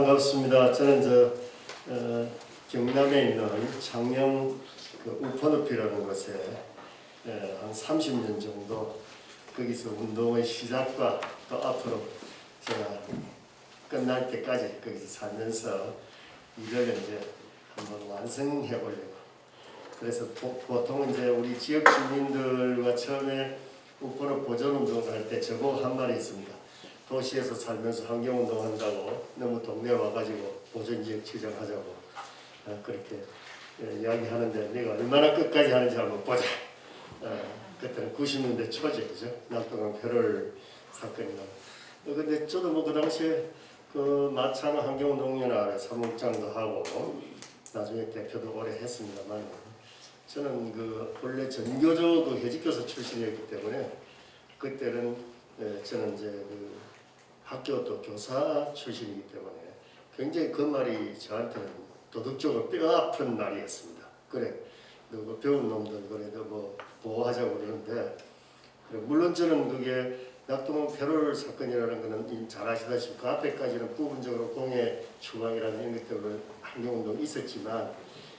반갑습니다. 저는 경남에 있는 창녕 우퍼늪이라는 곳에 한 30년 정도 거기서 운동의 시작과 또 앞으로 제가 끝날 때까지 거기서 살면서 이걸 이제 한번 완성해 보려고. 그래서 보통 이제 우리 지역 주민들과 처음에 우퍼늪 보존 운동을 할 때 저보고 한 말이 있습니다. 도시에서 살면서 환경운동 한다고 너무 동네 와가지고 보존지역 지정하자고 그렇게 이야기하는데 내가 얼마나 끝까지 하는지 한번 보자. 그때는 90년대 초죠, 그죠? 낙동강 폐롤 사건이나. 근데 저도 뭐 그 당시에 그 마창 환경운동연합회 사무국장도 하고 나중에 대표도 오래 했습니다만 저는 그 원래 전교조 그 해직교사 출신이었기 때문에 그때는 저는 이제 그 학교 또 교사 출신이기 때문에 굉장히 그 말이 저한테는 도덕적으로 뼈아픈 말이었습니다. 그래, 너 배운 놈들 그래 뭐 보호하자고 그러는데 물론 저는 그게 낙동강 폐롤 사건이라는 거는 잘 아시다시피 그 앞에까지는 부분적으로 공해 추방이라는 이런 것 때문에 환경운동이 있었지만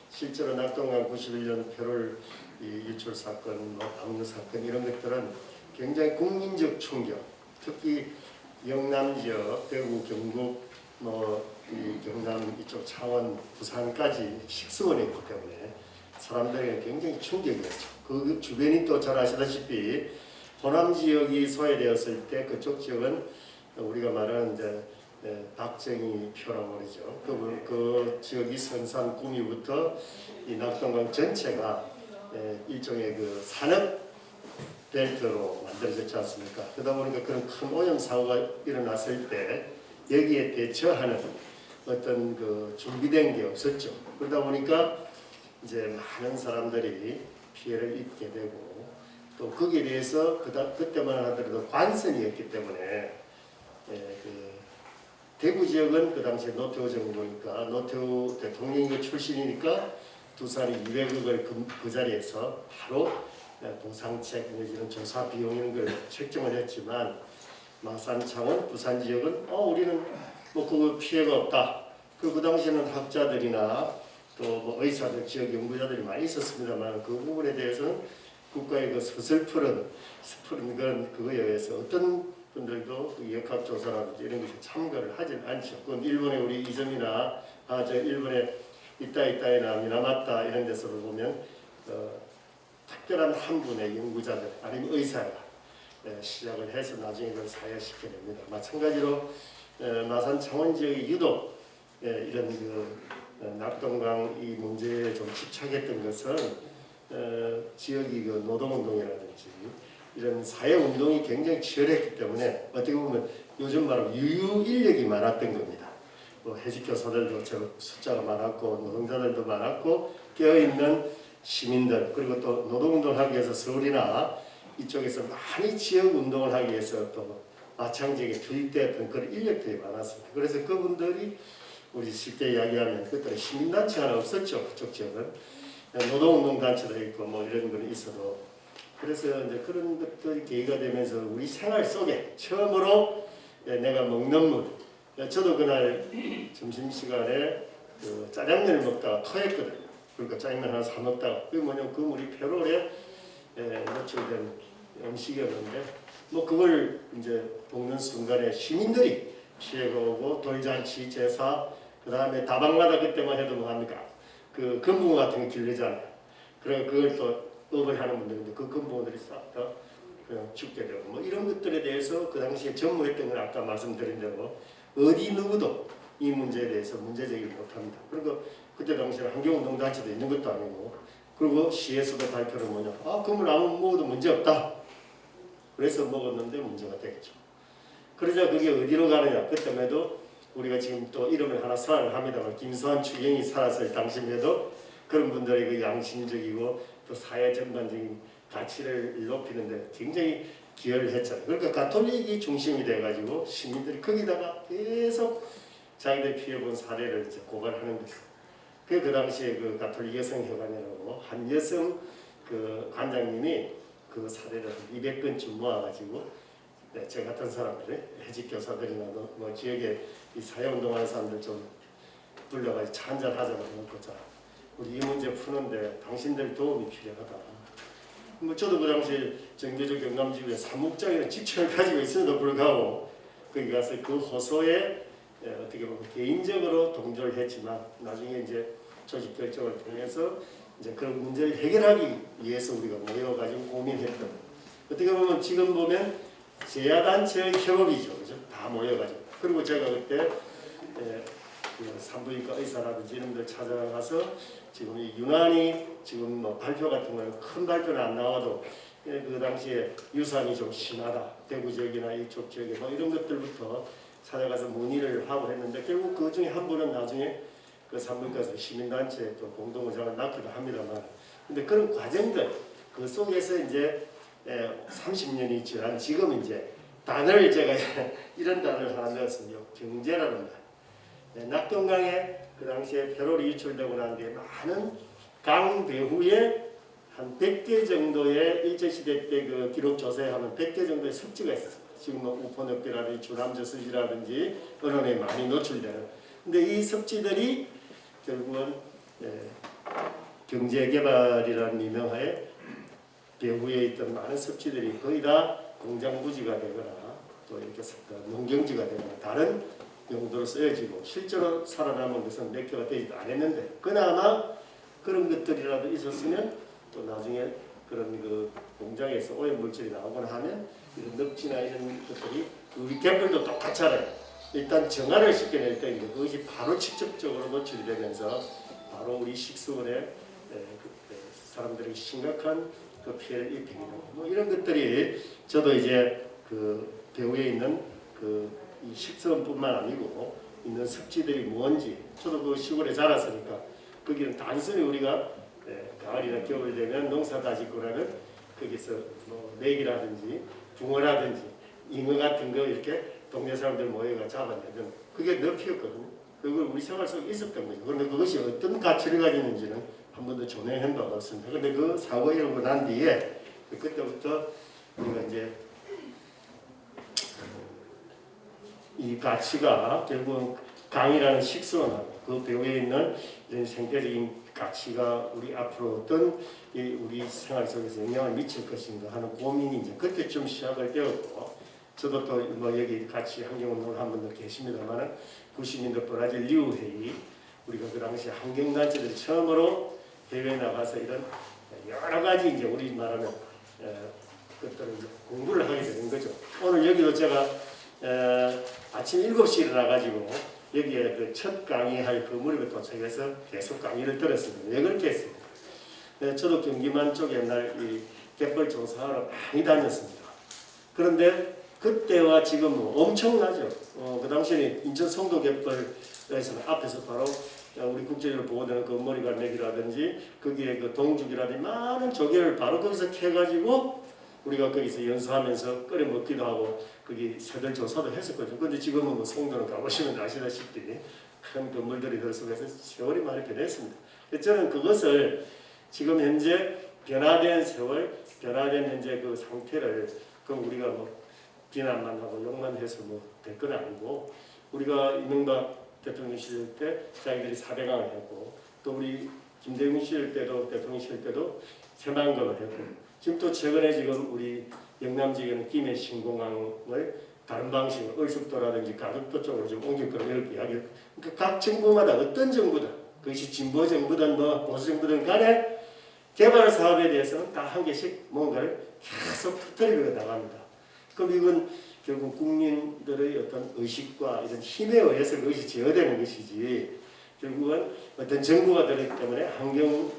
실제로 낙동강 91년 폐롤 유출 사건, 뭐 방류 사건 이런 것들은 굉장히 국민적 충격, 특히 영남 지역, 대구, 경북, 이 경남 이쪽 창원, 부산까지 식수원에 있기 때문에 사람들에게 굉장히 충격이었죠. 그 주변이 또 잘 아시다시피 호남 지역이 소외되었을 때 그쪽 지역은 우리가 말하는 이제 박정희 표라고 그러죠. 그 지역이 선산 구미부터 이 낙동강 전체가 일종의 그 산업 벨트로 만들어졌지 않습니까? 그러다 보니까 그런 큰 오염 사고가 일어났을 때 여기에 대처하는 어떤 그 준비된 게 없었죠. 그러다 보니까 이제 많은 사람들이 피해를 입게 되고 또 거기에 대해서 그때만 하더라도 관선이었기 때문에 그 대구 지역은 그 당시에 노태우 정부니까 노태우 대통령이 출신이니까 두산이 200억을 그 자리에서 바로 보상책 내지는 조사 비용 이런 걸 책정을 했지만 마산, 창원, 부산 지역은 우리는 뭐 그거 피해가 없다. 그 당시에는 학자들이나 또 뭐 의사들, 지역 연구자들이 많이 있었습니다만 그 부분에 대해서는 국가의 그 서슬푸른 그런 그거에 의해서 어떤 분들도 그 역학조사라든지 이런 것에 참가를 하진 않죠. 그건 일본의 우리 이점이나 저 일본의 이따이나 미나마타 이런 데서도 보면 특별한 한 분의 연구자들 아니면 의사가 시작을 해서 나중에 그걸 사회시켜 냅니다. 마찬가지로 마산 창원 지역이 유독 이런 그 낙동강 이 문제에 좀 집착했던 것은 지역이 그 노동운동이라든지 이런 사회운동이 굉장히 치열했기 때문에 어떻게 보면 요즘 말하면 유유인력이 많았던 겁니다. 뭐 해직교사들도 숫자가 많았고 노동자들도 많았고 깨어있는 시민들 그리고 또 노동운동을 하기 위해서 서울이나 이쪽에서 많이 지역운동을 하기 위해서 또 마창지역에 투입되었던 그런 인력들이 많았습니다. 그래서 그분들이 우리 쉽게 이야기하면 그때는 시민단체 하나 없었죠. 그쪽 지역은 노동운동단체도 있고 뭐 이런 건 있어도 그래서 이제 그런 것들이 계기가 되면서 우리 생활 속에 처음으로 내가 먹는 물 저도 그날 점심시간에 그 짜장면을 먹다가 토했거든요. 그러니까 짜장면 하나 사 먹다가 그게 뭐냐면 그 물이 폐롤에 노출된 음식이었는데 뭐 그걸 이제 먹는 순간에 시민들이 피해가 오고 돌잔치 제사 그 다음에 다방마다 그때만 해도 뭐 합니까 그 금붕어 같은 게 길르잖아요. 그래 그걸 또 업을 하는 분들인데 그 금붕어들이 싹 다 그냥 죽게 되고 뭐 이런 것들에 대해서 그 당시에 전무했던 건 아까 말씀드린 대로 어디 누구도 이 문제에 대해서 문제제기를 못합니다. 그리고 그때 당시에 환경운동단체도 있는 것도 아니고 그리고 시에서도 발표를 뭐냐 그물 아무 먹어도 문제 없다. 그래서 먹었는데 문제가 되겠죠. 그러자 그게 어디로 가느냐 그때만 해도 우리가 지금 또 이름을 하나 선언을 합니다만 김수환 추경이 살았을 당시에도 그런 분들의 그 양심적이고 또 사회 전반적인 가치를 높이는데 굉장히 기여를 했잖아요. 그러니까 가톨릭이 중심이 돼가지고 시민들이 거기다가 계속 자기들 피해본 사례를 이제 고발하는 거죠. 그 당시에 그 가톨릭 여성회관이라고 한 여성 그 관장님이 그 사례를 200건쯤 모아가지고 네, 저 같은 사람들, 해직 교사들이나 뭐 지역에 이 사회운동하는 사람들 좀 불러가지고 차 한잔 하자고 해놓고 자, 우리 이 문제 푸는데 당신들 도움이 필요하다. 뭐 저도 그 당시 정교조 경남지구에 사무국장이라는 직책을 가지고 있음에도 불구하고 거기 가서 그 호소에 어떻게 보면 개인적으로 동조를 했지만 나중에 이제 조직 결정을 통해서 이제 그런 문제를 해결하기 위해서 우리가 모여가지고 고민했던, 어떻게 보면 지금 보면 제야단체의 협업이죠, 그죠? 다 모여가지고. 그리고 제가 그때 그 산부인과 의사라든지 이런 데 찾아가서 지금 유난히 지금 뭐 발표 같은 거는 큰 발표는 안 나와도 그 당시에 유산이 좀 심하다, 대구 지역이나 이쪽 지역에 뭐 이런 것들부터 찾아가서 문의를 하고 했는데, 결국 그 중에 한 분은 나중에 그 산부인과에서 시민단체 또 공동의장을 맡기도 합니다만, 근데 그런 과정들 그 속에서 이제 30년이 지난 지금 이제 단어를 제가 이런 단어를 하나 넣었습니다. 경제라는 말. 낙동강에 그 당시에 폐롤이 유출되고 난 뒤에 많은 강 배후에 한 100개 정도의 일제시대 때 그 기록 조사에 하면 100개 정도의 습지가 있었습니다. 지금 뭐 우포늪이라든지 주남저수지라든지 언론에 많이 노출되는. 근데 이 습지들이 결국은 경제개발이라는 미명하에 배후에 있던 많은 습지들이 거의 다 공장부지가 되거나 또 이렇게 농경지가 되거나 다른 용도로 쓰여지고 실제로 살아남은 것은 몇 개가 되지도 않았는데, 그나마 그런 것들이라도 있었으면 또 나중에 그런 그 공장에서 오염물질이 나오거나 하면 이런 늪지나 이런 것들이 우리 갯벌도 똑같잖아요. 일단 정화를 시켜낼 때 그것이 바로 직접적으로 노출이 되면서 바로 우리 식수원에 사람들에게 심각한 그 피해를 입히게 되고, 뭐 이런 것들이 저도 이제 그 배후에 있는 그 이 식수원뿐만 아니고 있는 습지들이 뭔지, 저도 그 시골에 자랐으니까 거기는 단순히 우리가 가을이나 겨울 되면 농사 다짓고 나면 거기서 뭐 메기라든지 붕어라든지 잉어 같은 거 이렇게 동네 사람들 모여가 잡아내면 그게 늪이었거든요. 그걸 우리 생활 속에 있었던 거죠. 그런데 그것이 어떤 가치를 가지는지는 한 번도 조명한 바가 없습니다. 그런데 그 사고 일어나고 난 뒤에 그때부터 우리가 이제 이 가치가 결국은 강이라는 식수원하고 그 배후에 있는 이런 생태적인 가치가 우리 앞으로 어떤 우리 생활 속에서 영향을 미칠 것인가 하는 고민이 이제 그때쯤 시작을 되었고, 저도 또 뭐 여기 같이 환경운동을 한 분도 계십니다만 90년대 브라질 리우회의, 우리가 그 당시 환경단체들이 처음으로 해외에 나가서 이런 여러 가지 이제 우리 말하는 것들을 공부를 하게 되는 거죠. 오늘 여기도 제가 아침 7시에 일어나가지고 여기에 그 첫 강의할 그 무렵에 도착해서 계속 강의를 들었습니다. 왜 그렇게 했습니까? 저도 경기만 쪽에 옛날 이 갯벌 조사하러 많이 다녔습니다. 그런데 그때와 지금은 엄청나죠. 그 당시에는 인천 송도 갯벌에서는 앞에서 바로 우리 국제적으로 보고되는 그 머리갈매기라든지 거기에 그 동죽이라든지 많은 조개를 바로 거기서 캐가지고 우리가 거기서 연수하면서 끓여 먹기도 하고 거기 새들 조사도 했었거든요. 근데 지금은 뭐 송도는 가보시면 아시다시피 큰 건물들이 들어서면서 세월이 많이 변했습니다. 저는 그것을 지금 현재 변화된 세월, 변화된 현재 그 상태를 그럼 우리가 뭐 비난만 하고 욕만 해서 뭐 될 건 아니고, 우리가 이명박 대통령 시절 때 자기들이 400강을 했고 또 우리 김대중 시절 때도 대통령 시절 때도 새만금을 했고, 지금 또 최근에 지금 우리 영남 지역에는 김해 신공항을 다른 방식으로 얼숙도라든지 가덕도 쪽으로 좀 옮길 거라고 이렇게 이야기를. 그러니까 각 정부마다 어떤 정부든 그것이 진보 정부든 뭐 보수 정부든 간에 개발 사업에 대해서는 다 한 개씩 뭔가를 계속 터뜨리고 나갑니다. 그럼 이건 결국 국민들의 어떤 의식과 이런 힘에 의해서 그것이 제어되는 것이지, 결국은 어떤 정부가 되기 때문에 환경을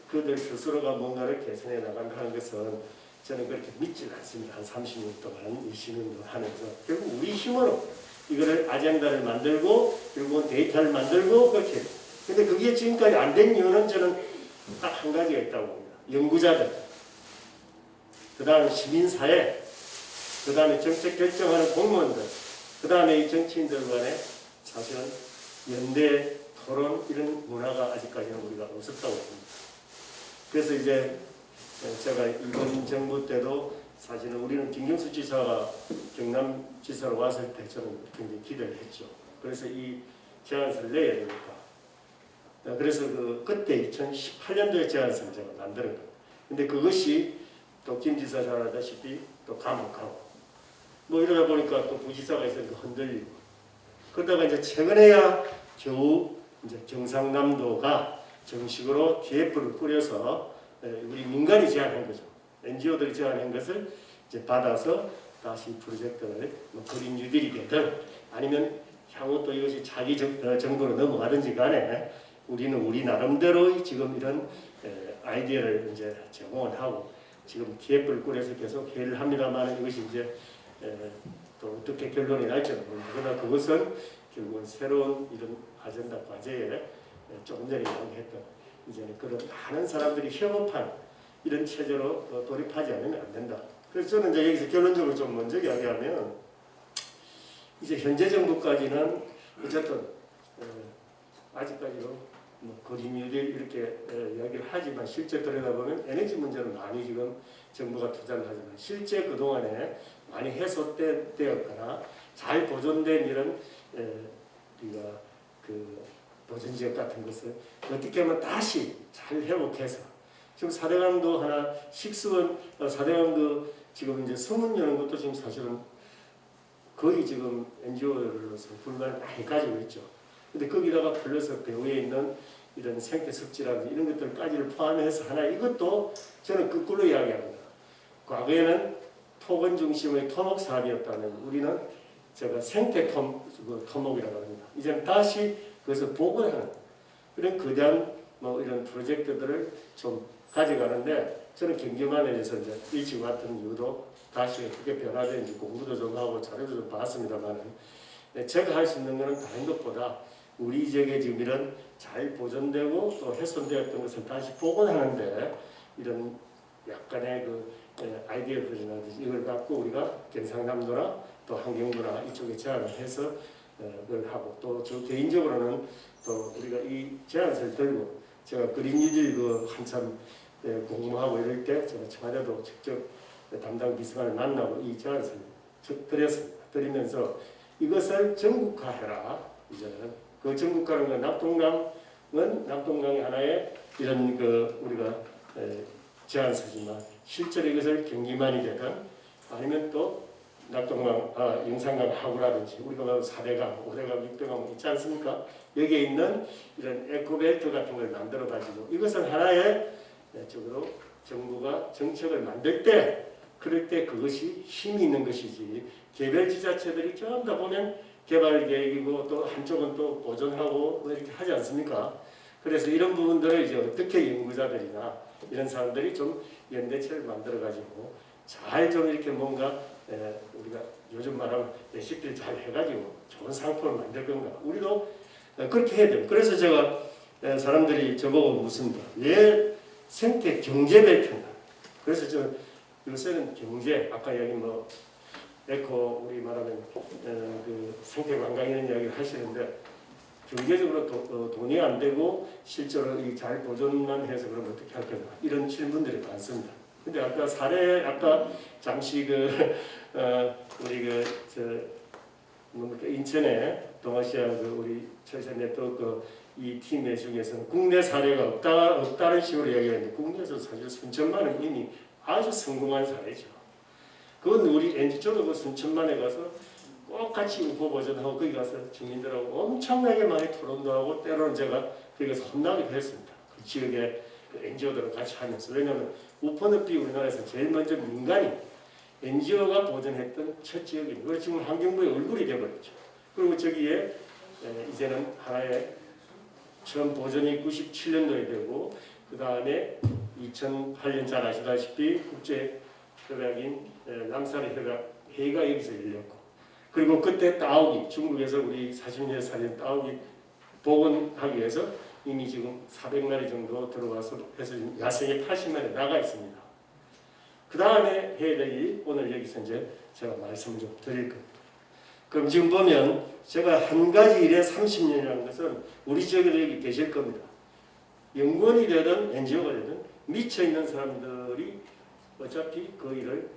그들 스스로가 뭔가를 개선해 나간다 하는 것은 저는 그렇게 믿지는 않습니다. 한 30년 동안 이 시민운동을 하면서 결국 우리 힘으로 이거를 아젠다를 만들고 결국은 데이터를 만들고 그렇게. 근데 그게 지금까지 안 된 이유는 저는 딱 한 가지가 있다고 봅니다. 연구자들, 그 다음에 시민사회, 그 다음에 정책 결정하는 공무원들, 그 다음에 이 정치인들 간에 사실은 연대, 토론 이런 문화가 아직까지는 우리가 없었다고 봅니다. 그래서 이제 제가 이번 정부 때도 사실은 우리는 김경수 지사가 경남지사로 왔을 때 저는 굉장히 기대를 했죠. 그래서 이 제안서를 내야 되니까. 그래서 그때 2018년도에 제안서를 제가 만드는 거예요. 근데 그것이 또 김 지사 잘 알다시피 또 감옥하고 뭐 이러다 보니까 또 부지사가 있으니까 흔들리고 그러다가 이제 최근에야 겨우 이제 경상남도가 정식으로 TF를 꾸려서 우리 민간이 제안한 거죠. NGO들이 제안한 것을 이제 받아서 다시 프로젝트를 뭐 그린 뉴딜이 되든 아니면 향후 또 이것이 자기 정부로 넘어가든지 간에 우리는 우리 나름대로 지금 이런 아이디어를 이제 제공을 하고 지금 TF를 꾸려서 계속 회의를 합니다만 이것이 이제 또 어떻게 결론이 날지는 모릅니다. 그러나 그것은 결국은 새로운 이런 아젠다 과제에 조금 전에 이야기했던 이제는 그런 많은 사람들이 협업한 이런 체제로 돌입하지 않으면 안 된다. 그래서 저는 이제 여기서 결론적으로 좀 먼저 이야기하면 이제 현재 정부까지는 어쨌든 아직까지도 뭐 그린 뉴딜 이렇게 이야기를 하지만 실제 들여다보면 에너지 문제는 많이 지금 정부가 투자를 하지만 실제 그동안에 많이 해소되었거나 잘 보존된 이런 우리가 그 보존 지역 같은 것을 어떻게 하면 다시 잘 회복해서 지금 4대강도 하나 식수원 4대강 지금 이제 서문 여는 것도 지금 사실은 거의 지금 NGO로서 불만을 많이 가지고 있죠. 근데 거기다가 플러스 배후에 있는 이런 생태 습지라든지 이런 것들까지를 포함해서 하나 이것도 저는 거꾸로 이야기합니다. 과거에는 토건 중심의 토목 사업이었다면 우리는 제가 생태 토목이라고 합니다. 이제는 다시 그것을 복원하는 그런 거대한 뭐 이런 프로젝트들을 좀 가져가는데 저는 경기만에 대해서 이제 일찍 왔던 이유도 다시 어떻게 변화되는지 공부도 좀 하고 자료도 좀 봤습니다만은 제가 할 수 있는 것은 다른 것보다 우리 지역에 지금 이런 잘 보존되고 또 훼손되었던 것을 다시 복원하는데 이런 약간의 아이디어들이라든지 이걸 갖고 우리가 경상남도나 또 환경부나 이쪽에 제안을 해서 그걸 하고 또 저 개인적으로는 또 우리가 이 제안서를 들고 제가 그린 뉴딜 한참 공모하고 이럴 때 제가 청와대도 직접 담당 비서관을 만나고 이 제안서를 드렸습니다. 드리면서 이것을 전국화해라. 이제는 그 전국화는 낙동강이 하나의 이런 우리가 제안서지만 실제로 이것을 경기만이 되든 아니면 또 낙동강, 영산강 하구라든지 우리가 4대강, 5대강, 6대강 있지 않습니까? 여기에 있는 이런 에코벨트 같은 걸 만들어 가지고 이것을 하나의 쪽으로 정부가 정책을 만들 때 그럴 때 그것이 힘이 있는 것이지 개별 지자체들이 전부 다 보면 개발 계획이고 또 한쪽은 또 보존하고 뭐 이렇게 하지 않습니까? 그래서 이런 부분들을 이제 어떻게 연구자들이나 이런 사람들이 좀 연대체를 만들어 가지고 잘 좀 이렇게 뭔가 우리가 요즘 말하면 레시피를 잘 해가지고 좋은 상품을 만들 건가? 우리도 그렇게 해야 돼요. 그래서 제가 사람들이 저보고 묻습니다. 왜 생태 경제 발표인가? 그래서 저 요새는 경제 아까 여기 뭐 에코 우리 말하면 그 생태 관광 이런 이야기를 하시는데 경제적으로 돈이 안 되고 실제로 잘 보존만 해서 그럼 어떻게 할 거냐 이런 질문들이 많습니다. 근데 아까 잠시 우리 인천에 동아시아 우리 철새 네트워크 이 팀의 중에서는 국내 사례가 없다는 식으로 이야기하는데 국내에서 사실 순천만은 이미 아주 성공한 사례죠. 그건 우리 NG 쪽으로 순천만에 가서 꼭 같이 우포 보존하고 거기 가서 주민들하고 엄청나게 많이 토론도 하고 때로는 제가 거기 가서 혼나기도 했습니다. 그 지역의 NGO들을 같이 하면서 왜냐하면 우포늪이 우리나라에서 제일 먼저 민간이 NGO가 보존했던 첫 지역입니다. 그래서 지금 환경부의 얼굴이 되어버렸죠. 그리고 저기에 이제는 하나의 처음 보존이 97년도에 되고 그 다음에 2008년 잘 아시다시피 국제협약인 남산의 회의가 여기서 열렸고 그리고 그때 따오기 중국에서 우리 40년 살인 따오기 복원하기 위해서 이미 지금 400마리 정도 들어와서 해서 야생에 80마리 나가 있습니다. 그 다음에 해야 될 일 오늘 여기서 이제 제가 말씀을 좀 드릴 겁니다. 그럼 지금 보면 제가 한 가지 일에 30년이라는 것은 우리 지역에도 여기 계실 겁니다. 연구원이 되든 NGO가 되든 미쳐 있는 사람들이 어차피 그 일을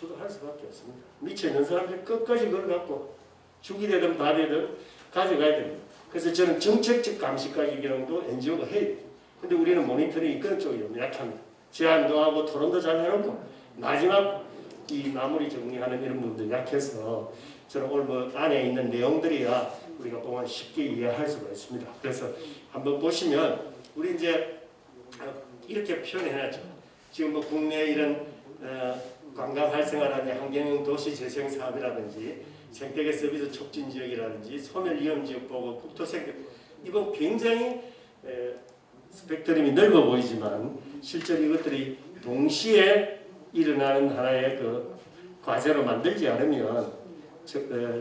주도할 수밖에 없습니다. 미쳐 있는 사람들이 끝까지 그걸 갖고 죽이 되든 다 되든 가져가야 됩니다. 그래서 저는 정책적 감시까지 기능도 NGO가 해야 돼요. 근데 우리는 모니터링이 그런 쪽이 약합니다. 제안도 하고 토론도 잘 해놓고 마지막 이 마무리 정리하는 이런 부분도 약해서 저는 오늘 뭐 안에 있는 내용들이야 우리가 보면 쉽게 이해할 수가 있습니다. 그래서 한번 보시면 우리 이제 이렇게 표현해놨죠. 지금 뭐 국내 이런 관광 활성화라든지 환경 도시 재생 사업이라든지 생태계 서비스 촉진 지역이라든지 소멸 위험 지역 보고 국토 생태 이거 굉장히 스펙트럼이 넓어 보이지만 실제로 이것들이 동시에 일어나는 하나의 그 과제로 만들지 않으면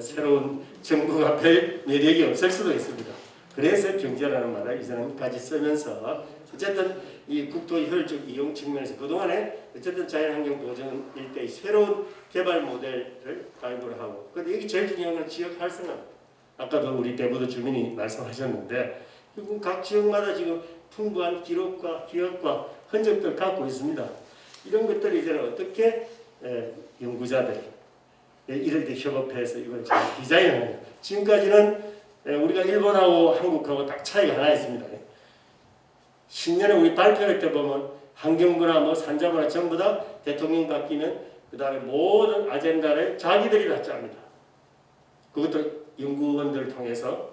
새로운 정부가 별 매력이 없을 수도 있습니다. 그래서 경제라는 말을 이전까지 쓰면서 어쨌든 이 국토 효율적 이용 측면에서 그동안에 어쨌든 자연환경 보전 일대의 새로운 개발 모델을 발굴을 하고 근데 여기 제일 중요한 건 지역 활성화. 아까도 우리 대부도 주민이 말씀하셨는데 결국 각 지역마다 지금 풍부한 기록과 기억과 흔적들 갖고 있습니다. 이런 것들이 이제는 어떻게 연구자들이 이럴 때 협업해서 이걸 잘 디자인하는 지금까지는 우리가 일본하고 한국하고 딱 차이가 하나 있습니다. 10년에 우리 발표할 때 보면 환경부나 뭐 산자부나 전부 다 대통령 바뀌면 그 다음에 모든 아젠다를 자기들이 다 짭니다. 그것도 연구원들을 통해서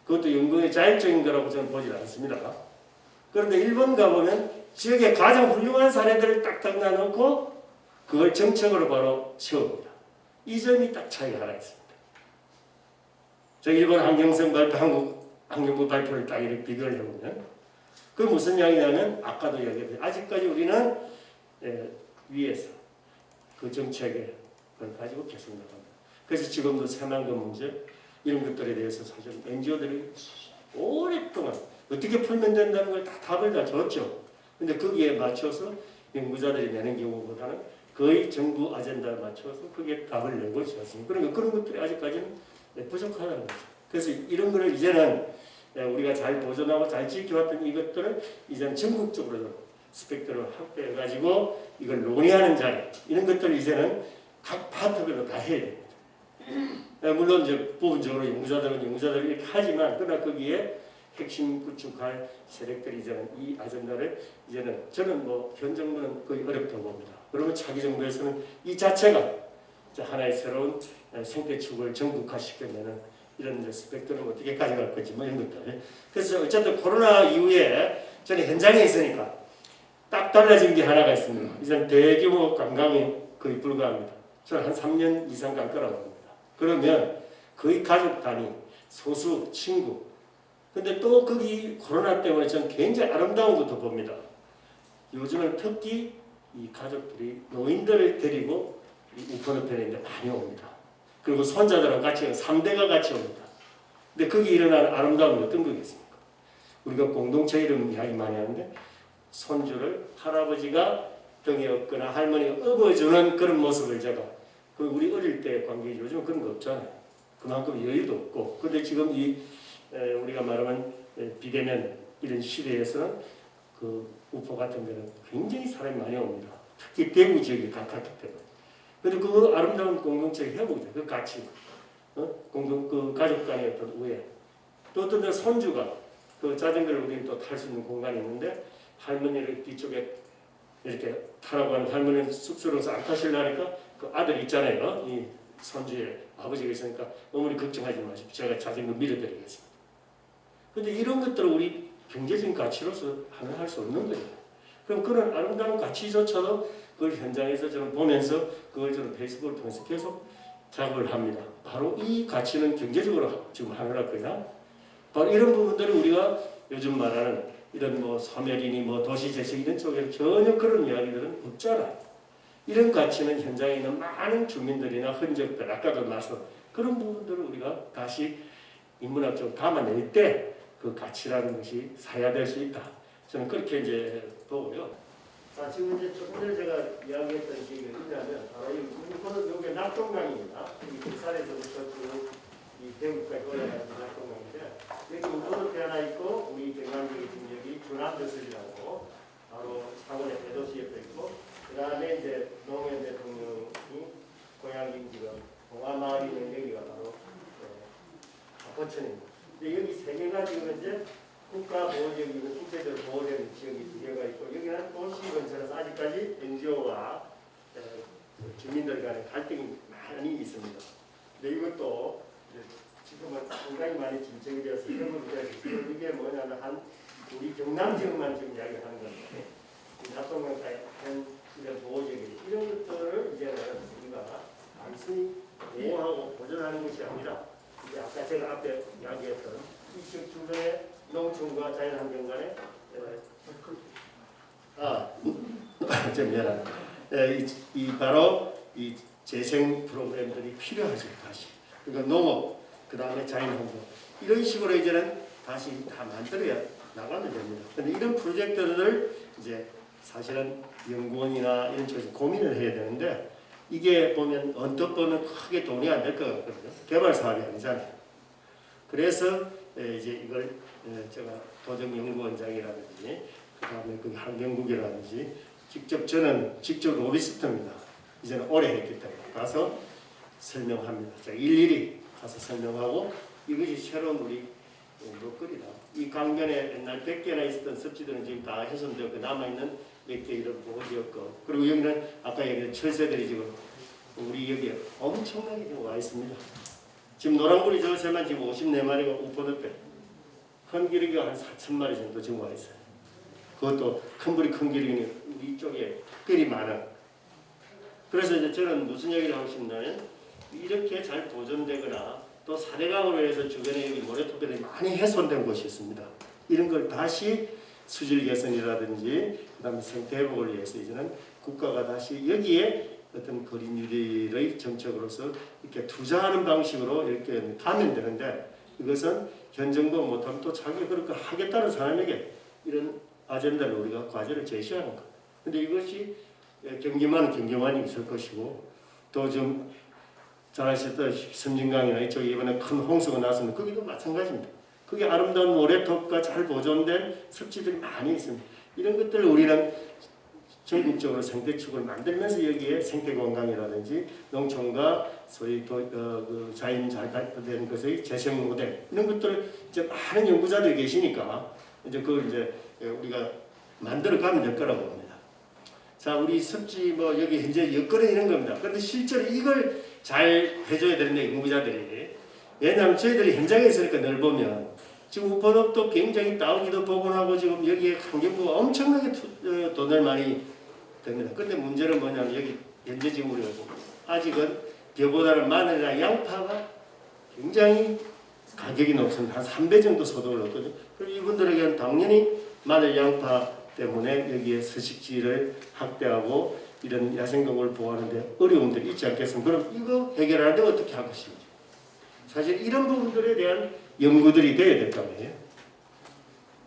그것도 연구의 자율적인 거라고 저는 보지 않습니다. 그런데 일본 가보면 지역의 가장 훌륭한 사례들을 딱딱 나눠놓고 그걸 정책으로 바로 세웁니다. 이 점이 딱 차이가 하나 있습니다. 저 일본 환경성 발표, 한국 환경부 발표를 딱 이렇게 비교를 해보면 그 무슨 이야기냐면 아까도 이야기했듯이 아직까지 우리는 위에서 그 정책을 가지고 계속 나갑니다. 그래서 지금도 새만금 문제 이런 것들에 대해서 사실 NGO들이 오랫동안 어떻게 풀면 된다는 걸 다 답을 다 줬죠. 근데 거기에 맞춰서 연구자들이 내는 경우보다는 거의 정부 아젠다에 맞춰서 거기에 답을 내고 있지 않습니까? 그러니까 그런 것들이 아직까지는 부족하다는 거죠. 그래서 이런 거를 이제는 우리가 잘 보존하고 잘 지켜왔던 이것들을 이제는 전국적으로 스펙트럼을 확대해가지고 이걸 논의하는 자리 이런 것들을 이제는 각 파트별로 다 해야 됩니다. 물론 이제 부분적으로 연구자들은 연구자들이 이렇게 하지만 그러나 거기에 핵심 구축할 세력들이 이제는 이 아젠다를 이제는 저는 뭐 현 정부는 거의 어렵다고 봅니다. 그러면 차기 정부에서는 이 자체가 하나의 새로운 생태축을 전국화시켜내는 이런 스펙트럼을 어떻게 가져갈 건지 뭐 이런 것들. 그래서 어쨌든 코로나 이후에 저는 현장에 있으니까 딱 달라진 게 하나가 있습니다. 이제는 대규모 관광이 거의 불가합니다. 저는 한 3년 이상 갈 거라고 봅니다. 그러면 거의 가족 단위, 소수, 친구. 근데 또 거기 코로나 때문에 저는 굉장히 아름다운 것도 봅니다. 요즘은 특히 이 가족들이 노인들을 데리고 이 우편우편에 이제 많이 옵니다. 그리고 손자들하고 같이 3대가 같이 옵니다. 근데 거기 일어나는 아름다움이 어떤 거겠습니까? 우리가 공동체 이름 이야기 많이 하는데 손주를 할아버지가 등에 업거나 할머니가 업어주는 그런 모습을 제가 그 우리 어릴 때 관계 요즘 그런 거 없잖아요. 그만큼 여유도 없고 근데 지금 이 우리가 말하면 비대면 이런 시대에서는 그 우포 같은 데는 굉장히 사람이 많이 옵니다. 특히 대구 지역이 가깝기 때문에. 근데 그 아름다운 공동체를 해보자. 그 같이 공동 그 가족 간의 어떤 우애. 또 어떤 데 손주가 그 자전거를 우리는 또 탈 수 있는 공간이 있는데 할머니를 뒤쪽에 이렇게 타라고 하는 할머니는 쑥스러워서 안 타시려니까 그 아들 있잖아요. 이 손주의 아버지가 있으니까 어머니 걱정하지 마십시오. 제가 자전거 밀어드리겠습니다. 근데 이런 것들을 우리 경제적인 가치로서 하나 할 수 없는 거예요. 그럼 그런 아름다운 가치조차도 그걸 현장에서 저는 보면서 그걸 저는 페이스북을 통해서 계속 작업을 합니다. 바로 이 가치는 경제적으로 지금 하느라 거냐? 바로 이런 부분들을 우리가 요즘 말하는 이런 뭐 소멸이니 뭐 도시재생 이런 쪽에 전혀 그런 이야기들은 없잖아요. 이런 가치는 현장에 있는 많은 주민들이나 흔적들, 아까도 나서 그런 부분들을 우리가 다시 인문학적으로 담아낼 때 그 가치라는 것이 사야될 수 있다. 저는 그렇게 이제 보고요. 자, 지금 이제 조금 전에 제가 이야기했던 게 뭐냐면 바로 여기 낙동강입니다. 이 부산에서부터 이 대구까지 올라가는 낙동강인데 여기 우도도피 하나 있고 우리 경남도의 여기 주남저술이라고 바로 창원의 대도시 옆에 있고 그 다음에 이제 노무현 대통령이 포천입니다. 여기 세 개가 지금 이제 국가보호지역이고 국제적 보호된 지역이 두 개가 있고 여기는 도시 근처라서 아직까지 NGO와 주민들 간의 갈등이 많이 있습니다. 근데 이것도 지금은 상당히 많이 진척이 되어서 회복이 되어서 이게 뭐냐면 한 우리 경남 지역만 지금 이야기하는 건데 낙동강 같은 이런 보호지역이 이런 것들을 이제는 우리가 단순히 보호하고 보존하는 것이 아니라 이제 아까 제가 앞에 이야기했던 이쪽 주변의 농촌과 자연환경 간의 좀 미안합니다. 이 바로 이 재생 프로그램들이 필요하죠. 다시 그러니까 농업 그 다음에 자연환경 이런 식으로 이제는 다시 다 만들어야 나가면 됩니다. 그런데 이런 프로젝트를 이제 사실은 연구원이나 이런 쪽에서 고민을 해야 되는데 이게 보면 언뜻 보면 크게 돈이 안 될 것 같거든요. 개발 사업이 아니잖아요. 그래서 이제 이걸 제가 도정연구원장이라든지 그 다음에 그 환경국이라든지 저는 직접 로비스트입니다. 이제는 오래 했기 때문에 가서 설명합니다. 제가 일일이 가서 설명하고 이것이 새로운 우리 먹거리다. 이 강변에 옛날 100개나 있었던 습지들은 지금 다 훼손되었고 남아있는 몇 개 이런 보호지였고 그리고 여기는 아까 얘기한 철새들이 지금 우리 여기에 엄청나게 지금 와 있습니다. 지금 노란불이 저새만 지금 54마리가 우포늪에 큰 기러기가 한 4,000마리 정도 지금 와 있어요. 그것도 큰 불이 큰 기러기는 우리 쪽에 특별히 많아. 그래서 이제 저는 무슨 얘기를 하고 싶냐면 이렇게 잘 보존되거나 또 사대강으로 해서 주변에 모래톱들이 많이 훼손된 곳이 있습니다. 이런 걸 다시 수질 개선이라든지 그다음에 생태 회복을 위해서 이제는 국가가 다시 여기에 어떤 거린 유리의 정책으로서 이렇게 투자하는 방식으로 이렇게 가면 되는데 이것은 현 정부 못하면 또 자기 그렇게 하겠다는 사람에게 이런 아젠다를 우리가 과제를 제시하는 것. 근데 이것이 경기만이 있을 것이고 또 좀 잘 아시다시피 섬진강이나 이쪽에 이번에 큰 홍수가 나서는 거기도 마찬가지입니다. 그게 아름다운 모래톱과 잘 보존된 습지들이 많이 있습니다. 이런 것들을 우리는 전국적으로 생태축을 만들면서 여기에 생태관광이라든지 농촌과 소위 그 자연 잘 발달된 것의 재생 모델 이런 것들을 이제 많은 연구자들이 계시니까 이제 그걸 이제 우리가 만들어가면 될 거라고 봅니다. 자, 우리 습지 뭐 여기 현재 여건은 이런 겁니다. 그런데 실제로 이걸 잘 해줘야 되는데 연구자들이 왜냐하면 저희들이 현장에 있으니까 늘 보면 지금 우포늪도 굉장히 따오기도 복원하고 지금 여기에 환경부가 엄청나게 돈을 많이 됩니다. 그런데 문제는 뭐냐면 여기 현재 지금 우리가 아직은 벼보다는 마늘이나 양파가 굉장히 가격이 높습니다. 한 3배 정도 소득을 얻거든요. 그리고 이분들에게는 당연히 마늘, 양파 때문에 여기에 서식지를 확대하고 이런 야생동물을 보호하는데 어려움들이 있지 않겠습니까? 그럼 이거 해결하는데 어떻게 할 것인지. 사실 이런 부분들에 대한 연구들이 돼야 될 거 아니에요.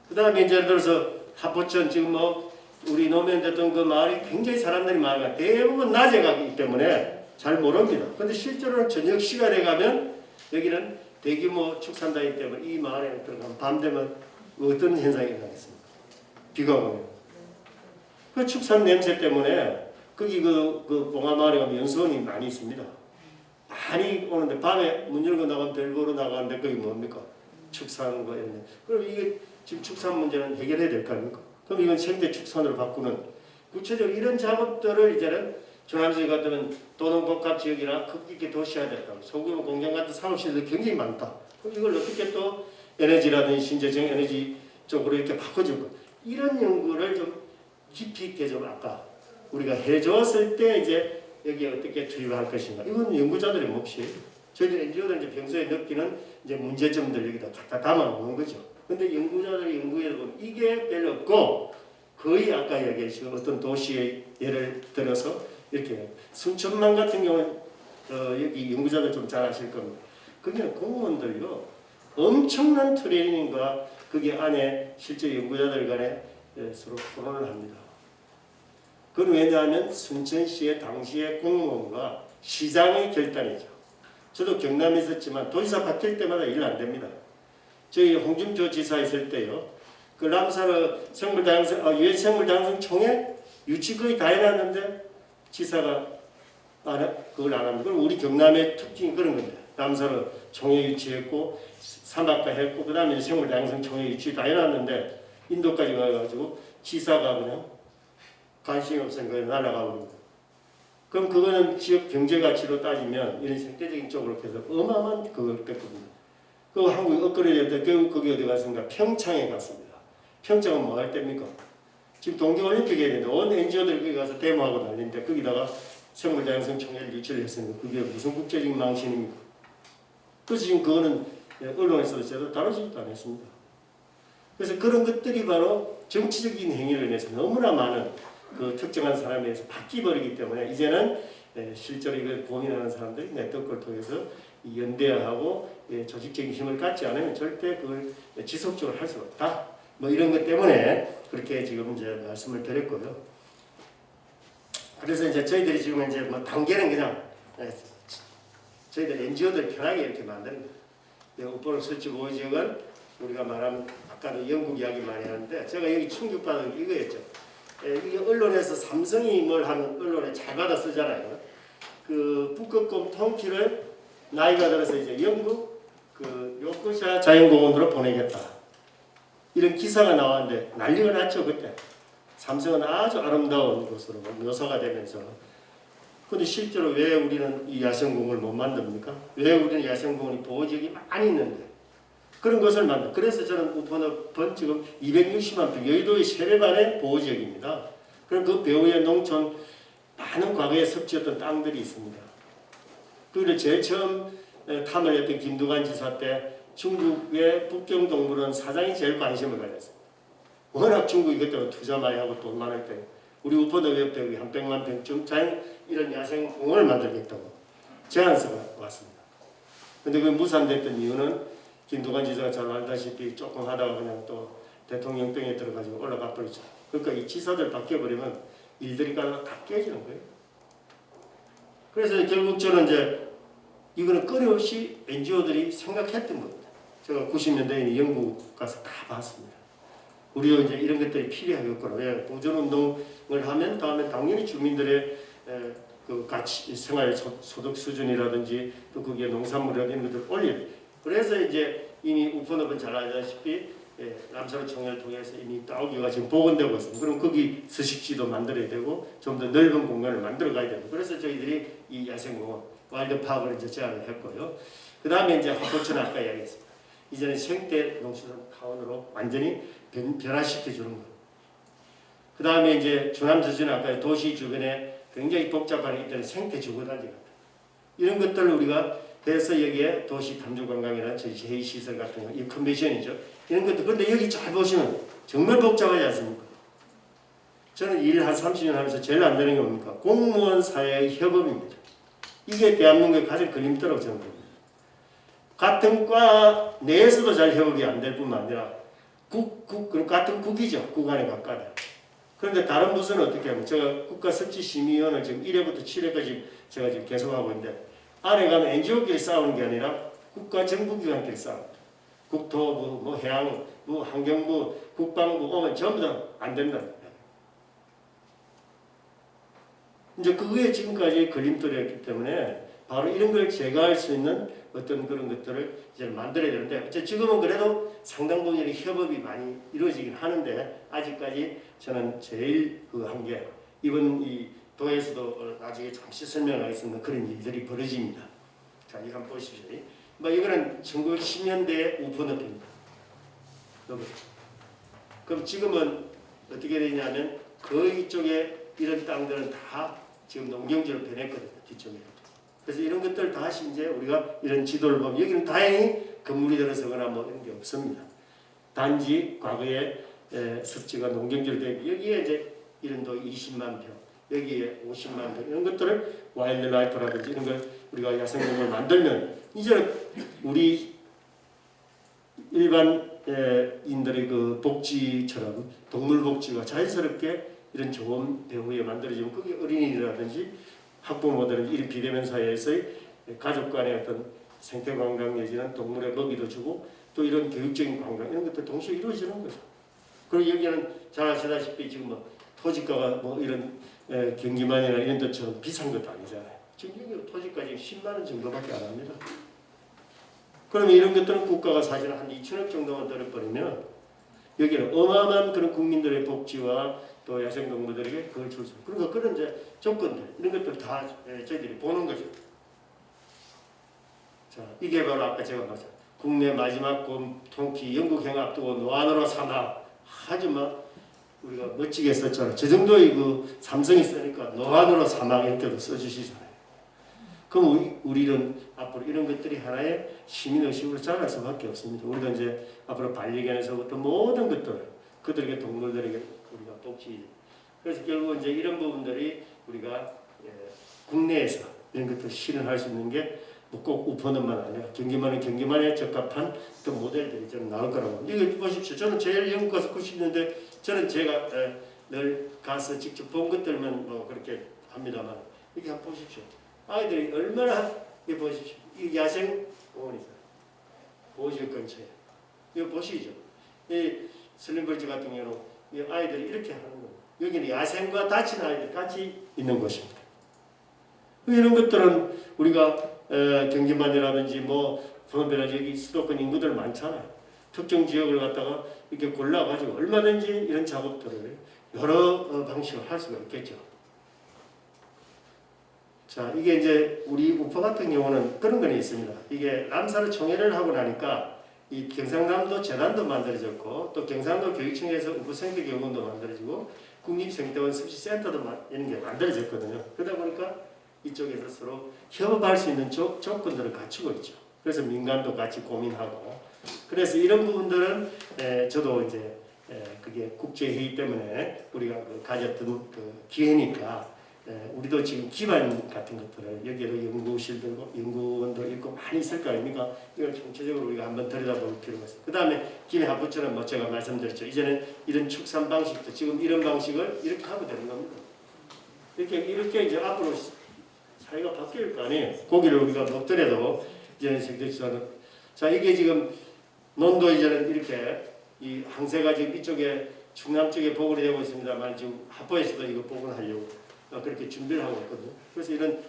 그 다음에 이제 예를 들어서 하포천 지금 뭐 우리 노무현 대통령 그 마을이 굉장히 사람들이 많아요. 대부분 낮에 가기 때문에 잘 모릅니다. 그런데 실제로는 저녁 시간에 가면 여기는 대규모 축산단이기 때문에 이 마을에 들어가면 밤 되면 어떤 현상이 일어나겠습니까? 비가 오면. 그 축산 냄새 때문에 거기 그 봉화마을에 가면 연수원이 많이 있습니다. 많이 오는데 밤에 문 열고 나가면 별보러 나가는데 거기 뭡니까? 축산과 이런 데. 그럼 이게 지금 축산 문제는 해결해야 될 거 아닙니까? 그럼 이건 생태 축산으로 바꾸는 구체적으로 이런 작업들을 이제는 조남지 같으면 도농복합 지역이나 크게 도시화됐다. 소규모 공장 같은 사무실들이 굉장히 많다. 그럼 이걸 어떻게 또 에너지라든지 신재생 에너지 쪽으로 이렇게 바꿔줄까? 이런 연구를 좀 깊이 있게 좀 아까 우리가 해줬을 때 이제 여기에 어떻게 투입할 것인가. 이건 연구자들의 몫이에요. 저희들 NGO들 이제 평소에 느끼는 이제 문제점들 여기다 갖다 담아놓는 거죠. 근데 연구자들이 연구해 보면 이게 별로 없고 거의 아까 얘기하신 어떤 도시의 예를 들어서 이렇게 순천만 같은 경우는 여기 연구자들 좀 잘 아실 겁니다. 그러면 공무원들요 엄청난 트레이닝과 거기 안에 실제 연구자들 간에 서로 토론을 합니다. 그건 왜냐하면 순천시의 당시의 공무원과 시장의 결단이죠. 저도 경남에 있었지만 도지사 바뀔 때마다 일 안 됩니다. 저희 홍준표 지사 있을 때요. 그 람사르 생물다양성, 유엔 생물다양성 총회 유치 거의 다 해놨는데 지사가 그걸 안 합니다. 그럼 우리 경남의 특징이 그런 건데 남산은 총회 유치했고 산악가 했고 그 다음에 생물 다양성 총회 유치 다 해놨는데 인도까지 가가지고 지사가 그냥 관심이 없으니까 날아가고 그럼 그거는 지역 경제 가치로 따지면 이런 생태적인 쪽으로 해서 어마어마한 그걸 뺐거든요. 그 한국이 업그레이드 때 결국 거기 어디 갔습니까? 평창에 갔습니다. 평창은 뭐 할 때입니까? 지금 동계올림픽 해야 되는데 온 NGO들이 거기 가서 데모하고 난리인데 거기다가 생물다양성 총회를 유치를 했으니까 그게 무슨 국제적인 망신입니까? 그래서 지금 그거는 언론에서도 제대로 다루지도 않았습니다. 그래서 그런 것들이 바로 정치적인 행위를 해서 너무나 많은 그 특정한 사람에 의해서 바뀌어버리기 때문에 이제는 실제로 이걸 고민하는 사람들이 네트워크를 통해서 연대하고 조직적인 힘을 갖지 않으면 절대 그걸 지속적으로 할 수 없다. 뭐 이런 것 때문에 그렇게 지금 이제 말씀을 드렸고요. 그래서 이제 저희들이 지금 이제 뭐 단계는 그냥 저희들 NGO들 편하게 이렇게 만드는 거예요. 우포로 설치 보호 지역은 우리가 말하면 아까도 영국 이야기 많이 하는데 제가 여기 충격받은 게 이거였죠. 이게 언론에서 삼성이 뭘 하는 언론에 잘 받아 쓰잖아요. 그 북극곰 통키를 나이가 들어서 이제 영국 그 요코샤 자연공원으로 보내겠다. 이런 기사가 나왔는데 난리가 났죠 그때. 삼성은 아주 아름다운 곳으로 묘사가 되면서. 근데 실제로 왜 우리는 이 야생공원을 못 만듭니까? 왜 우리는 야생공원이 보호지역이 많이 있는데 그런 것을 만들. 그래서 저는 우포늪은 지금 260만 평, 여의도의 3배 반의 보호지역입니다. 그럼 그 배후의 농촌 많은 과거에 섭지했던 땅들이 있습니다. 그리고 제일 처음 탐을 했던 김두관 지사 때 중국의 북경동물원 사장이 제일 관심을 가졌습니다. 워낙 중국 이것 때문에 투자 많이 하고 돈 많을 때 우리 우포늪 옆에 한 100만 평쯤 자연 이런 야생공원을 만들겠다고 제안서가 왔습니다. 근데 그 무산됐던 이유는 김두관 지사가 잘 알다시피 조금 하다가 그냥 또 대통령 병에 들어가지고 올라가 버리죠. 그러니까 이 지사들 바뀌어버리면 일들이 다 깨지는 거예요. 그래서 결국 저는 이제 이거는 끊임없이 NGO들이 생각했던 겁니다. 제가 90년대에 영국 가서 다 봤습니다. 우리도 이제 이런 것들이 필요하겠구나. 왜 보존운동을 하면 다음에 당연히 주민들의 그 가치, 생활 소득 수준이라든지 또 거기에 농산물이라든지 이런 것들을 올려요. 그래서 이제 이미 우포늪은 잘 알다시피 남산호 총회를 통해서 이미 따오기가 지금 복원되고 있습니다. 그럼 거기 서식지도 만들어야 되고 좀 더 넓은 공간을 만들어 가야 되고 그래서 저희들이 이 야생공원 와일드파크를 이제 제안을 했고요. 그 다음에 이제 화포천 아까 이야기했습니다. 이제는 생태 농수산타운으로 완전히 변화시켜 주는 거예요. 그 다음에 이제 주남 저지는 아까 도시 주변에 굉장히 복잡한 이때는 생태 주거단지 같은 이런 것들을 우리가 그래서 여기에 도시 탐조관광이나 제2시설 같은 거, 이 컨벤션이죠. 이런 것도 그런데 여기 잘 보시면 정말 복잡하지 않습니까? 저는 일 한 30년 하면서 제일 안 되는 게 뭡니까? 공무원 사회의 협업입니다. 이게 대한민국의 가장 걸림돌이라고 저는 봅니다. 같은 과 내에서도 잘 협업이 안 될 뿐만 아니라 같은 국이죠. 국 안에 각각. 그런데 다른 부서는 어떻게 하면 제가 국가섭지심의위원을 지금 1회부터 7회까지 제가 지금 계속하고 있는데 안에 가면 NGO끼리 싸우는 게 아니라 국가 정부기관끼리 싸웁니다. 국토부, 뭐 해양부, 환경부, 국방부 오면 전부 다 안 된다. 이제 그게 지금까지 걸림돌이었기 때문에 바로 이런 걸 제거할 수 있는 어떤 그런 것들을 이제 만들어야 되는데 지금은 그래도 상당 부분 협업이 많이 이루어지긴 하는데 아직까지 저는 제일 그 한 게 이번 이 도에서도 나중에 잠시 설명하겠습니다. 그런 일들이 벌어집니다. 자, 이거 한번 보십시오. 뭐 이거는 1910년대 우포늪입니다. 그럼 지금은 어떻게 되냐면 그 이쪽에 이런 땅들은 다 지금 농경지로 변했거든요. 뒤쪽에. 그래서 이런 것들 다시 이제 우리가 이런 지도를 보면 여기는 다행히 건물이 들어서거나 뭐 이런 게 없습니다. 단지 과거에 습지가 농경지로 되고 여기에 이제 이런도 20만 평. 여기에 50만 평 이런 것들을 와일드라이프라든지 이런 걸 우리가 야생동물을 만들면 이제는 우리 일반 인들의 그 복지처럼 동물 복지가 자연스럽게 이런 좋은 배후에 만들어지면 그게 어린이라든지 학부모들은 이런 비대면 사회에서의 가족 간의 어떤 생태 관광 내지는 동물의 먹이도 주고 또 이런 교육적인 관광 이런 것도 동시에 이루어지는 거죠. 그리고 여기는 잘 아시다시피 지금 뭐 토지가가 뭐 이런 경기만이나 이런 데처럼 비싼 것도 아니잖아요. 지금 여기 토지가 지금 10만 원 정도밖에 안 합니다. 그러면 이런 것들은 국가가 사실 한 2천억 정도만 들어버리면 여기는 어마어마한 그런 국민들의 복지와 또 야생동물들에게 그걸 줄 수 있고 그러니까 그런 이제 조건들 이런 것들 다 저희들이 보는 거죠. 자, 이게 바로 아까 제가 말씀 국내 마지막 통키 영국행 앞두고 노안으로 사막 아주 막 우리가 멋지게 썼잖아요. 저 정도의 그 삼성이 쓰니까 노안으로 사막 이렇게도 써주시잖아요. 그럼 우리는 앞으로 이런 것들이 하나의 시민의식으로 자랄 수밖에 없습니다. 우리가 이제 앞으로 반려견에서부터 모든 것들 그들에게 동물들에게 우리가 복지 그래서 결국 이제 이런 부분들이 우리가 국내에서 이런 것들 실현할 수 있는 게 꼭 우퍼는만 아니라 경기만에 적합한 또 모델들이 저는 나올 거라고. 이거 보십시오. 저는 제일 영국 가서 90년대 저는 제가 늘 가서 직접 본 것들만 뭐 그렇게 합니다만 이게 한번 보십시오. 아이들이 얼마나 이거 보십시오. 이 야생 공원이죠. 보호지역 근처에. 이거 보시죠. 이 슬림버지 같은 경우는 이 아이들이 이렇게 하는 거예요. 여기는 야생과 다친 아이들 같이 있는 곳입니다. 이런 것들은 우리가 경기만이라든지 뭐 분변이나 여기 수도권 인구들 많잖아요. 특정 지역을 갖다가 이렇게 골라가지고 얼마든지 이런 작업들을 여러 방식으로 할 수가 있겠죠. 자, 이게 이제 우리 우퍼 같은 경우는 그런 건 있습니다. 이게 람사르 총회를 하고 나니까 이 경상남도 재단도 만들어졌고 또 경상도 교육청에서 우퍼 생태교육원도 만들어지고 국립생태원 습지센터도 이런 게 만들어졌거든요. 그러다 보니까 이쪽에서 서로 협업할 수 있는 조건들을 갖추고 있죠. 그래서 민간도 같이 고민하고 그래서 이런 부분들은 저도 이제 그게 국제회의 때문에 우리가 가졌던 그 기회니까 우리도 지금 기반 같은 것들을 여기에도 연구실들고 연구원도 있고 많이 있을 거 아닙니까? 이걸 전체적으로 우리가 한번 들여다볼 필요가 있어요. 그 다음에 김해하부처럼 뭐 제가 말씀드렸죠. 이제는 이런 축산 방식도 지금 이런 방식을 이렇게 하면 되는 겁니다. 이렇게 이제 앞으로 사회가 바뀔 거 아니에요. 고기를 우리가 먹더라도 이제는 생태축산은 자 이게 지금 논도 이제는 이렇게 이 항세가 지금 이쪽에 충남 쪽에 복원이 되고 있습니다만 지금 합포에서도 이거 복원하려고 그렇게 준비를 하고 있거든요. 그래서 이런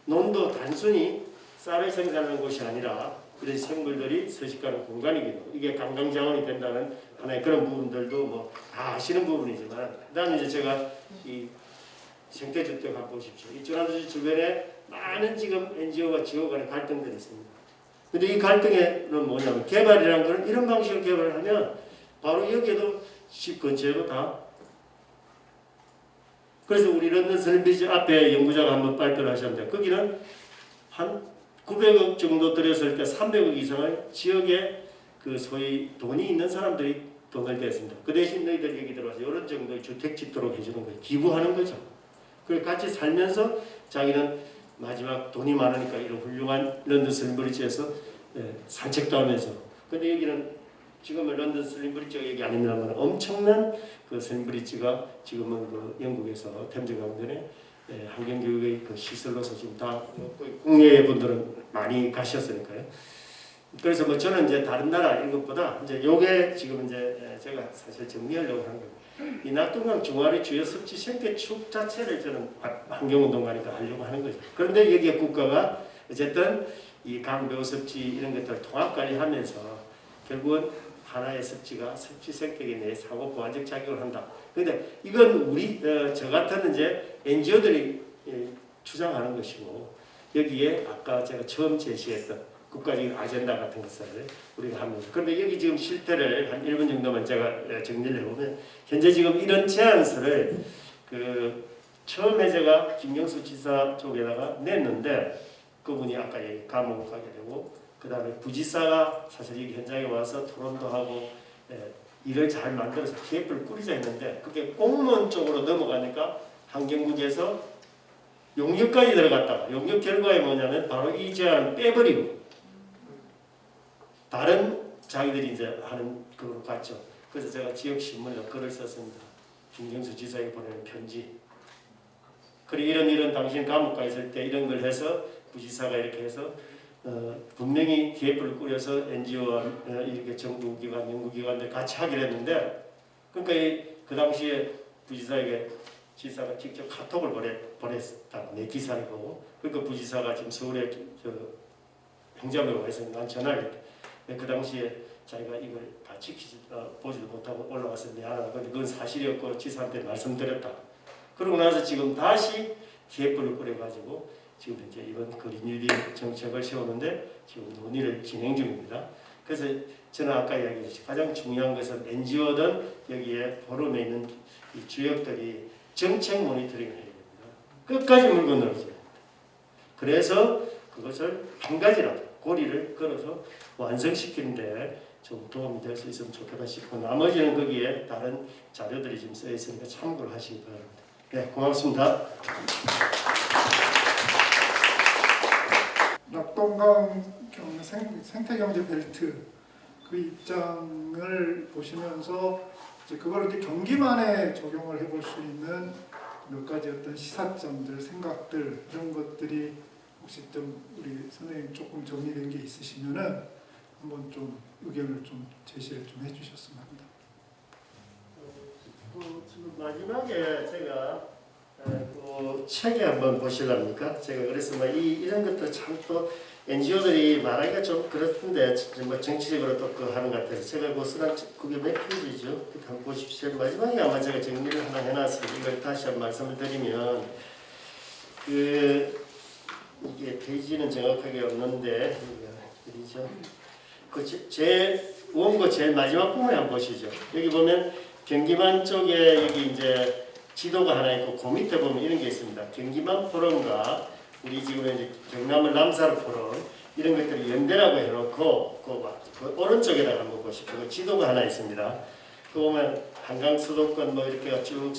논도 단순히 쌀을 생산하는 곳이 아니라 이런 생물들이 서식하는 공간이기도 이게 관광자원이 된다는 하나의 그런 부분들도 뭐 다 아시는 부분이지만 그다음에 이제 제가 이 생태주택 한번 보십시오. 이 전라도시 주변에 많은 지금 NGO와 지구 간의 갈등들이 있습니다. 근데 이 갈등에는 뭐냐면 개발이라는 것은 이런 방식으로 개발을 하면 바로 여기에도 집 근처에도 다 그래서 우리 런던 슬림비치 앞에 연구자가 한번 발표를 하셨는데 거기는 한 900억 정도 들였을 때 300억 이상을 지역에 그 소위 돈이 있는 사람들이 돈을 댔습니다. 그 대신 너희들 여기 들어와서 이런 정도의 주택 짓도록 해주는 거예요. 기부하는 거죠. 그리고 같이 살면서 자기는 마지막 돈이 많으니까 이런 훌륭한 런던 슬림브리지에서 산책도 하면서 근데 여기는 지금은 런던 슬림브리지가 여기 아닙니다만 엄청난 그 슬림브리지가 지금은 그 영국에서 템즈 가운데 환경교육의 그 시설로서 지금 다 국내 분들은 많이 가셨으니까요. 그래서 뭐 저는 이제 다른 나라 이런 것보다 이제 요게 지금 이제 제가 사실 정리하려고 하는 거예요. 이 낙동강 중화리 주요 습지 생태축 자체를 저는 환경운동가니까 하려고 하는 거죠. 그런데 여기에 국가가 어쨌든 이 강배우 습지 이런 것들을 통합관리하면서 결국은 하나의 습지가 습지 생태계 내에 사고 보완적 작용을 한다. 그런데 이건 우리 저 같은 이제 NGO들이 주장하는 것이고 여기에 아까 제가 처음 제시했던 국가적인 아젠다 같은 것을 우리가 합니다. 그런데 여기 지금 실태를 한 1분 정도만 제가 정리를 해보면 현재 지금 이런 제안서를 그 처음에 제가 김경수 지사 쪽에다가 냈는데 그분이 아까 감옥 가게 되고 그 다음에 부지사가 사실 이 현장에 와서 토론도 하고 일을 잘 만들어서 TF를 꾸리자 했는데 그게 공무원 쪽으로 넘어가니까 환경국에서 용역까지 들어갔다가 용역 결과에 뭐냐면 바로 이 제안을 빼버리고 다른 자기들이 이제 하는 그걸 봤죠. 그래서 제가 지역 신문에 글을 썼습니다. 김경수 지사에게 보내는 편지. 그리고 이런 당신 감옥 가 있을 때 이런 걸 해서 부지사가 이렇게 해서 분명히 TF를 꾸려서 NGO와 이렇게 정부기관, 연구기관들 같이 하기로 했는데 그러니까 그 당시에 부지사에게 지사가 직접 카톡을 보냈다고 내 기사를 보고 그러니까 부지사가 지금 서울에 행자부에 와서 난 전화를 했대. 그 당시에 자기가 이걸 다 보지도 못하고 올라와서 미안하다. 근데 그건 사실이었고 지사한테 말씀드렸다. 그러고 나서 지금 다시 TF를 꾸려가지고 지금 이제 이번 그린뉴딜 정책을 세우는데 지금 논의를 진행 중입니다. 그래서 저는 아까 이야기했듯이 가장 중요한 것은 NGO든 여기에 포럼에 있는 이 주역들이 정책 모니터링을 해야 됩니다. 끝까지 물고 늘어져야 됩니다. 그래서 그것을 한 가지라도 고리를 끌어서 완성시키는데 좀 도움이 될 수 있으면 좋겠다 싶고 나머지는 거기에 다른 자료들이 지금 써 있으니까 참고를 하시기 바랍니다. 네, 고맙습니다. 낙동강 생태경제 벨트 그 입장을 보시면서 이제 그걸 이제 경기만에 적용을 해볼 수 있는 몇 가지 어떤 시사점들, 생각들 이런 것들이 혹시 좀 우리 선생님 조금 정리된 게 있으시면은 한번 좀 의견을 좀 제시를 좀 해주셨으면 합니다. 지금 마지막에 제가 그 책에 한번 보실랍니까? 제가 그래서 이런 것들 참 또 NGO들이 말하기가 좀 그렇던데 뭐 정치적으로 또 그 하는 것 같아서 제가 그 쓰란 그게 몇 페이지죠? 한번 보십시오. 마지막에 아마 제가 정리를 하나 해놨습니다. 이걸 다시 한번 말씀을 드리면 이게 페이지는 정확하게 없는데 어디죠? 제 원고 제일 마지막 부분에 한번 보시죠. 여기 보면 경기만 쪽에 여기 이제 지도가 하나 있고 그 밑에 보면 이런 게 있습니다. 경기만 포럼과 우리 지금 이제 경남을 남사로 포럼 이런 것들을 연대라고 해놓고 그 오른쪽에다가 한번 보십시오. 그 지도가 하나 있습니다. 그 보면 한강 수도권 뭐 이렇게 쭉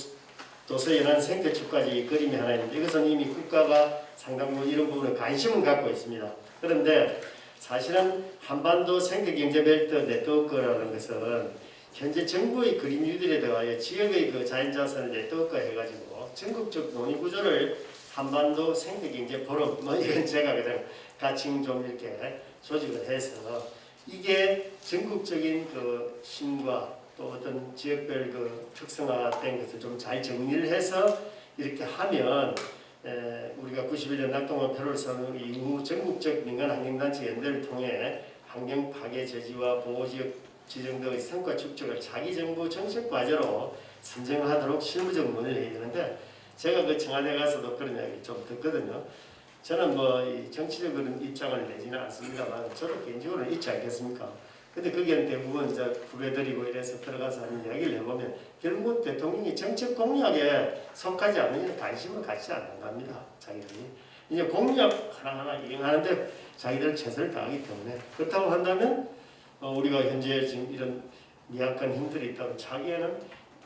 도서 연안 생태축까지 그림이 하나 있는데 이것은 이미 국가가 상당 부분 이런 부분에 관심을 갖고 있습니다. 그런데 사실은 한반도 생태경제벨트 네트워크라는 것은 현재 정부의 그린뉴딜에다가 지역의 그 자연자산을 네트워크 해가지고 전국적 논의구조를 한반도 생태경제 포럼 뭐 이건 제가 그냥 같이 좀 이렇게 조직을 해서 이게 전국적인 그 힘과 또 어떤 지역별 그 특성화된 것을 좀 잘 정리를 해서 이렇게 하면 우리가 91년 낙동강 표를 세우는 이후 전국적 민간환경단체 연대를 통해 환경 파괴 제지와 보호지역 지정 등의 성과 축적을 자기 정부 정책 과제로 선정하도록 실무적 논의를 해야 되는데 제가 그 청와대 가서도 그런 이야기 좀 듣거든요. 저는 뭐 이 정치적인 입장을 내지는 않습니다만 저도 개인적으로는 있지 않겠습니까? 근데 거기에는 대부분 이제 후배들이고 이래서 들어가서 하는 이야기를 해보면 결국 대통령이 정책 공약에 속하지 않으면 관심을 갖지 않는답니다. 자기들이. 이제 공약 하나하나 이행하는데 자기들 최선을 다하기 때문에 그렇다고 한다면 우리가 현재 지금 이런 미약한 힘들이 있다면 자기에는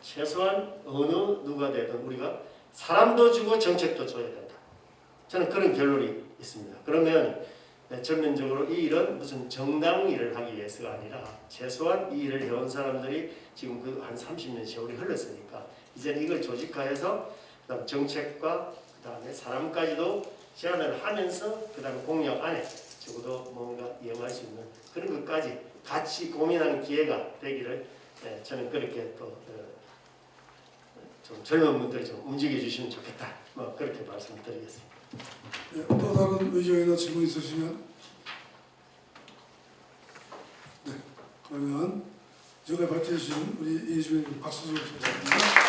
최소한 어느 누가 되든 우리가 사람도 주고 정책도 줘야 된다. 저는 그런 결론이 있습니다. 그러면 전면적으로 이 일은 무슨 정당 일을 하기 위해서가 아니라 최소한 이 일을 해온 사람들이 지금 그 한 30년 세월이 흘렀으니까 이제는 이걸 조직화해서 그다음 정책과 그다음에 사람까지도 제안을 하면서 그다음에 공약 안에 적어도 뭔가 이용할 수 있는 그런 것까지 같이 고민하는 기회가 되기를 저는 그렇게 또 좀 젊은 분들이 좀 움직여 주시면 좋겠다. 뭐 그렇게 말씀드리겠습니다. 네, 또 다른 의견이나 질문 있으시면 네, 그러면 지금까지 발표해 주신 우리 이주민 박수수 선생님입니다.